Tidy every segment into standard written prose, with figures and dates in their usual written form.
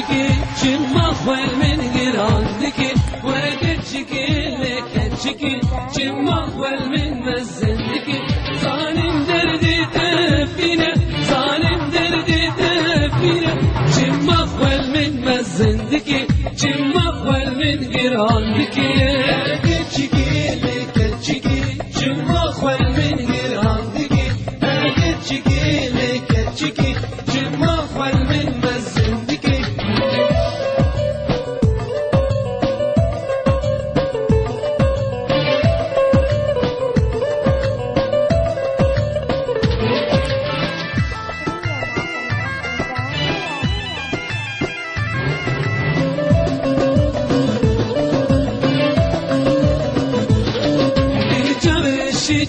تشكي شما خوال من قراندك وتشكي لك تشكي شما خوال من مزندك ظالم دردي تفينا ظالم دردي تفينا شما خوال من مزندك شما خوال من قراندك تشكي لك تشكي شما خوال من قراندك تشكي لك تشكي شما خوال من مزندك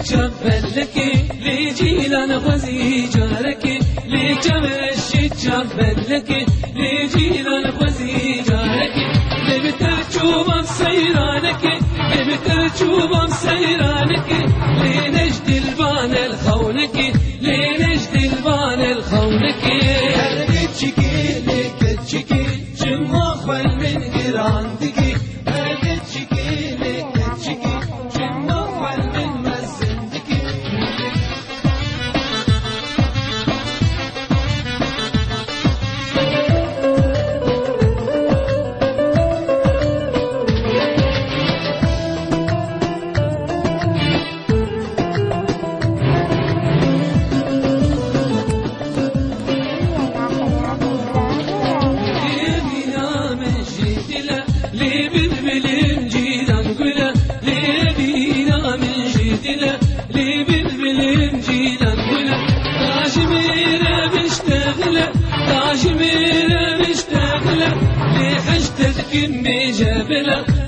شبلك لجيلان غزي جارك لجمشي شبلك لجيلان غزي جارك لبترجوب سيرانك لبترجوب سيرانك لنجد البان الخونك لنجد البان الخونك هرجتشكي لك تشكي شما خوال من قراندك هرجتشكي لك تشكي شما خوال من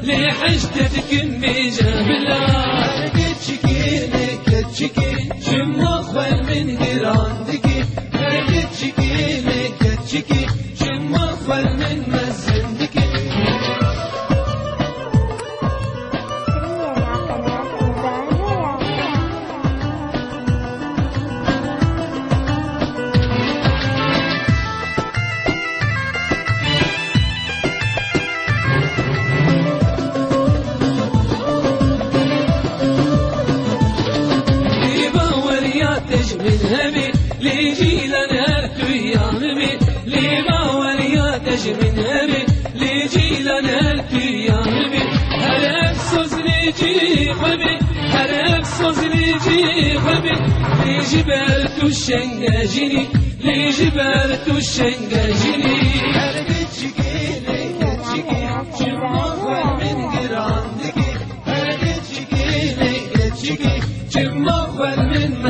لحشتك امي جابلة هرجتشكي لك تشكي شما خوال من قراندك هرجتشكي لك تشكي شما خوال من مزندك لجيلان هرتو يامي لما ولياتش من همي لجيلان هرتو يامي هرب سوز لجي خبي هرب سوز لجي خبي لجبرتو الشنجاجيني لجبرتو الشنجاجيني هربتشكي لك تشكي شما خوال من قراندك هربتشكي لك تشكي شما خوال من